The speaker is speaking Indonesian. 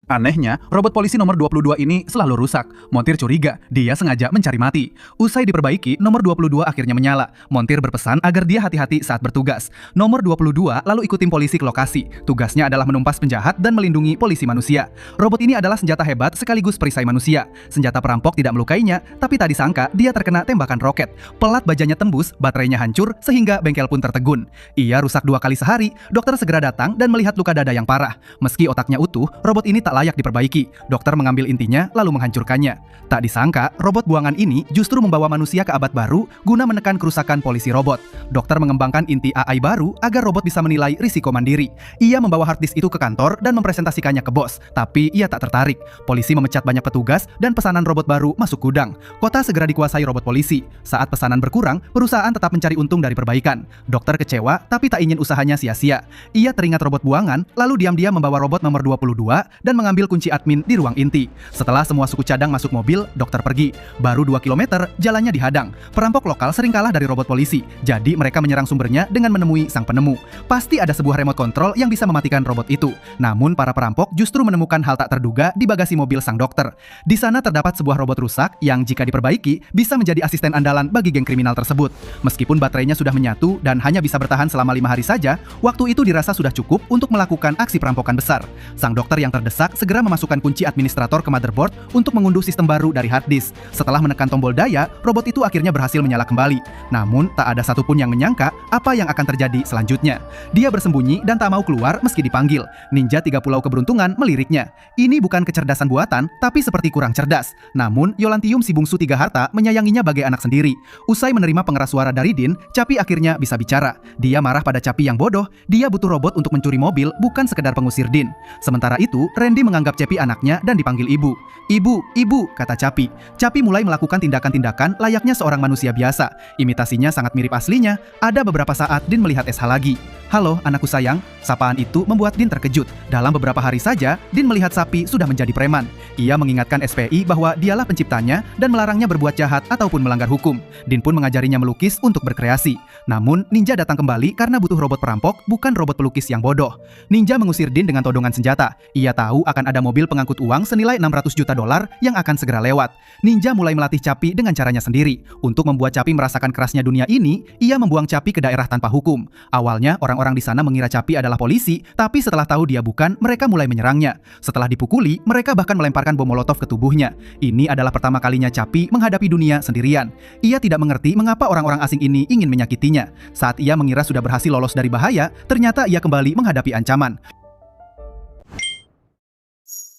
Anehnya, robot polisi nomor 22 ini selalu rusak. Montir curiga, dia sengaja mencari mati. Usai diperbaiki, nomor 22 akhirnya menyala. Montir berpesan agar dia hati-hati saat bertugas. Nomor 22 lalu ikut tim polisi ke lokasi. Tugasnya adalah menumpas penjahat dan melindungi polisi manusia. Robot ini adalah senjata hebat sekaligus perisai manusia. Senjata perampok tidak melukainya, tapi tak disangka dia terkena tembakan roket. Pelat bajanya tembus, baterainya hancur, sehingga bengkel pun tertegun. Ia rusak 2 kali sehari, dokter segera datang dan melihat luka dada yang parah. Meski otaknya utuh, robot ini tak layak diperbaiki. Dokter mengambil intinya lalu menghancurkannya. Tak disangka, robot buangan ini justru membawa manusia ke abad baru guna menekan kerusakan polisi robot. Dokter mengembangkan inti AI baru agar robot bisa menilai risiko mandiri. Ia membawa hard disk itu ke kantor dan mempresentasikannya ke bos, tapi ia tak tertarik. Polisi memecat banyak petugas dan pesanan robot baru masuk gudang. Kota segera dikuasai robot polisi. Saat pesanan berkurang, perusahaan tetap mencari untung dari perbaikan. Dokter kecewa, tapi tak ingin usahanya sia-sia. Ia teringat robot buangan, lalu diam-diam membawa robot nomor 22 dan mengambil kunci admin di ruang inti. Setelah semua suku cadang masuk mobil, dokter pergi. Baru 2 km, jalannya dihadang. Perampok lokal sering kalah dari robot polisi, jadi mereka menyerang sumbernya dengan menemui sang penemu. Pasti ada sebuah remote control yang bisa mematikan robot itu. Namun para perampok justru menemukan hal tak terduga di bagasi mobil sang dokter. Di sana terdapat sebuah robot rusak yang jika diperbaiki bisa menjadi asisten andalan bagi geng kriminal tersebut. Meskipun baterainya sudah menyatu dan hanya bisa bertahan selama 5 hari saja, waktu itu dirasa sudah cukup untuk melakukan aksi perampokan besar. Sang dokter yang terdesak segera memasukkan kunci administrator ke motherboard untuk mengunduh sistem baru dari hard disk. Setelah menekan tombol daya, robot itu akhirnya berhasil menyala kembali. Namun, tak ada satupun yang menyangka apa yang akan terjadi selanjutnya. Dia bersembunyi dan tak mau keluar meski dipanggil. Ninja 3 Pulau Keberuntungan meliriknya. Ini bukan kecerdasan buatan, tapi seperti kurang cerdas. Namun, Yolantium si bungsu 3 harta menyayanginya bagai anak sendiri. Usai menerima pengeras suara dari Din, Capi akhirnya bisa bicara. Dia marah pada Capi yang bodoh. Dia butuh robot untuk mencuri mobil, bukan sekedar pengusir Din. Sementara itu, Randy menganggap Capi anaknya dan dipanggil ibu. Ibu, kata Capi. Capi mulai melakukan tindakan-tindakan layaknya seorang manusia biasa. Imitasinya sangat mirip aslinya. Ada beberapa saat Din melihat SH lagi. Halo, anakku sayang. Sapaan itu membuat Din terkejut. Dalam beberapa hari saja, Din melihat sapi sudah menjadi preman. Ia mengingatkan SPI bahwa dialah penciptanya dan melarangnya berbuat jahat ataupun melanggar hukum. Din pun mengajarinya melukis untuk berkreasi. Namun, Ninja datang kembali karena butuh robot perampok, bukan robot pelukis yang bodoh. Ninja mengusir Din dengan todongan senjata. Ia tahu akan ada mobil pengangkut uang senilai $600 juta yang akan segera lewat. Ninja mulai melatih Capi dengan caranya sendiri. Untuk membuat Capi merasakan kerasnya dunia ini, ia membuang Capi ke daerah tanpa hukum. Awalnya, orang-orang di sana mengira Capi adalah polisi, tapi setelah tahu dia bukan, mereka mulai menyerangnya. Setelah dipukuli, mereka bahkan melemparkan bom molotov ke tubuhnya. Ini adalah pertama kalinya Capi menghadapi dunia sendirian. Ia tidak mengerti mengapa orang-orang asing ini ingin menyakitinya. Saat ia mengira sudah berhasil lolos dari bahaya, ternyata ia kembali menghadapi ancaman.